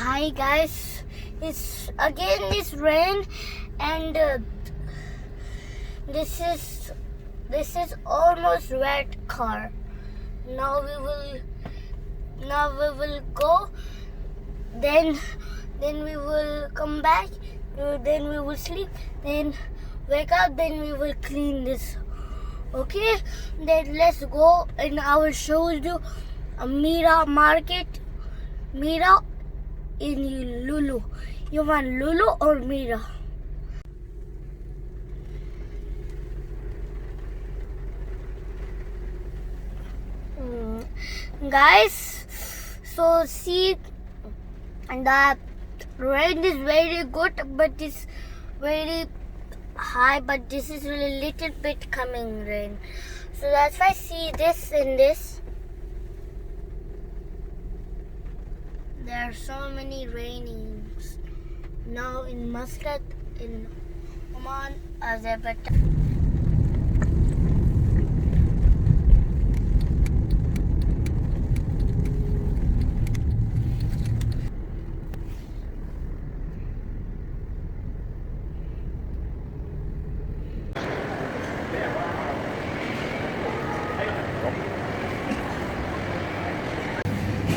Hi guys, it's rain, and this is almost wet car. Now we will go. Then we will come back. Then we will sleep. Then wake up. Then we will clean this. Okay. Then let's go, and I will show you a Mira market. Mira in LuLu. You want LuLu or Mira? Guys, so see, the rain is very good, but it's very high, but this is really little bit coming rain. So that's why see this and this. There are so many rainings now in Muscat, in Oman, Azerbaijan.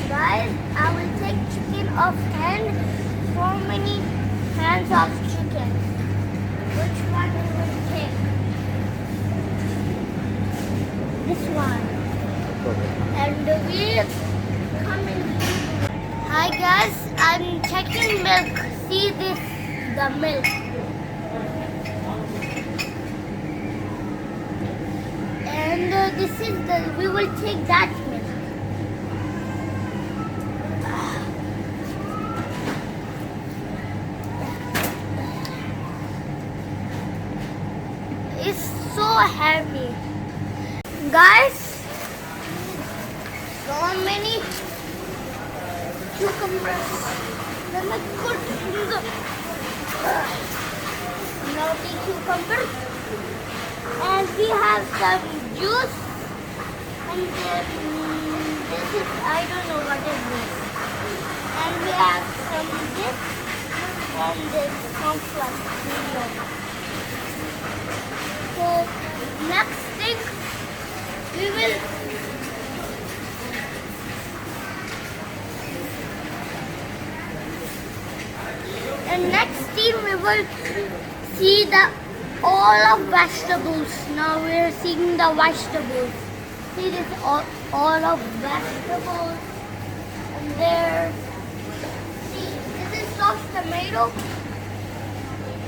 Guys, I will take chicken of hand. So many hands of chicken. Which one we will take? This one. And we come in. Hi guys, I'm checking milk. See this, the milk. And this is we will take that milk. It's so heavy. Guys, so many cucumbers. Let me put in the naughty cucumbers. And we have some juice. And this is, I don't know what is this. And we have some this and this complex. So next thing we will see the all of vegetables. Now we are seeing the vegetables. See this all of vegetables, and there. See, this is soft tomato,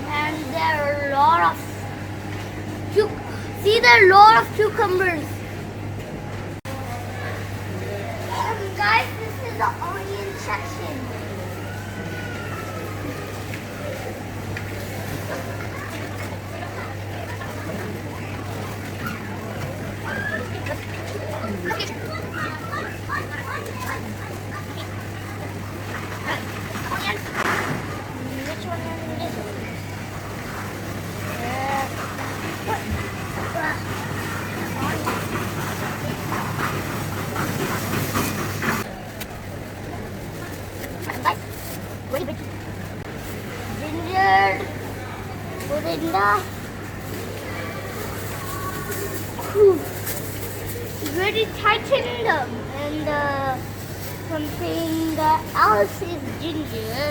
and there are a lot of. See, there are a lot of cucumbers. Guys, this is the onion section. Which one is this? Ginger, moringa. Very tightened them, and something else is ginger.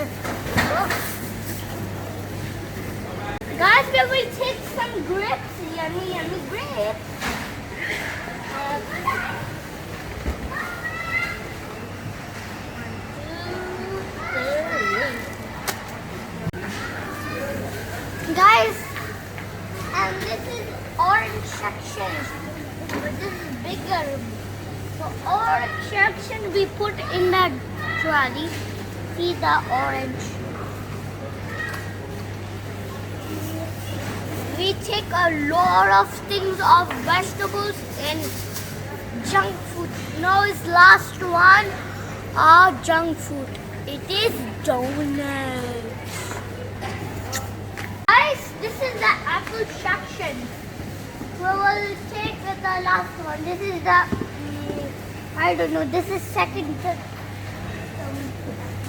Guys, we will take some grapes, yummy grapes. Guys, and this is orange section, but this is bigger. So orange section we put in the trolley. See the orange. We take a lot of things of vegetables and junk food. Now is last one, our junk food. It is donuts. Guys, this is the apple section. We will take the last one. This is the, I don't know, this is second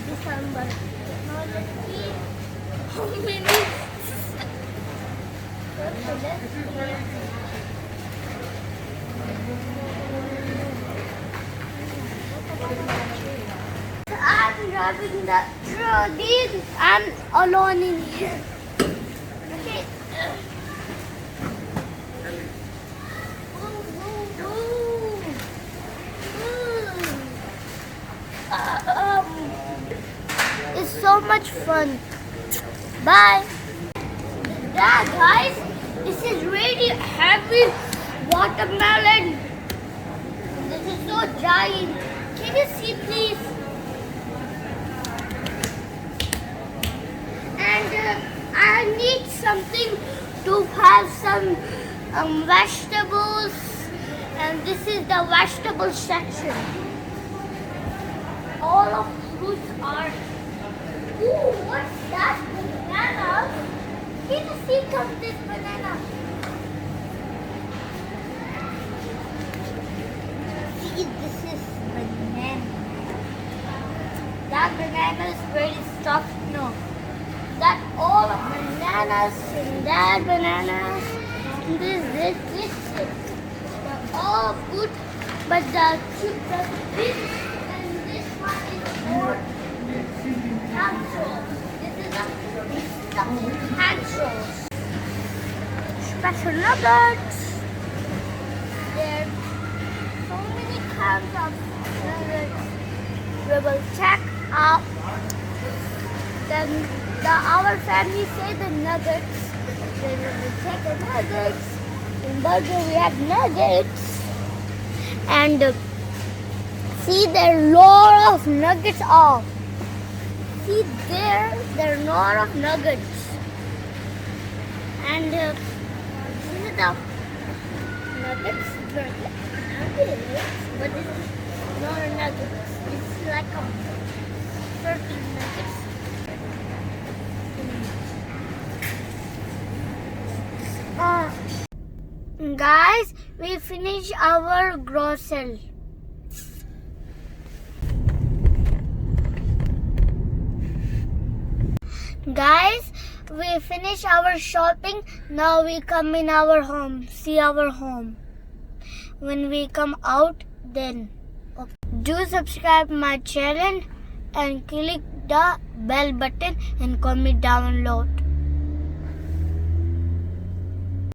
December. Now let's see how many. I'm driving the trolley. I'm alone in here. Okay. It's so much fun. Bye. Yeah, guys, this is really heavy watermelon. This is so giant. Can you see, please? And I need something to have some vegetables. And this is the vegetable section. All of fruits are. Ooh, what's that? Banana. Can you see this banana? See, this is banana. That banana is very soft. No. That all of bananas and that bananas. This. They're all good, but the this and this one is more natural. This is a natural. Special nuggets. There are so many kinds of nuggets. We will check out. Then our family say the nuggets. Then we will take the nuggets. In burger we have nuggets. And see, there are a lot of nuggets off. See there are a lot of nuggets. And this is the nuggets. But this is not a nuggets. It's like a certain nuggets. Guys, we finished our grocery. Guys, we finished our shopping. Now we come in our home. See our home. When we come out, then okay. Do subscribe my channel and click the bell button and comment download.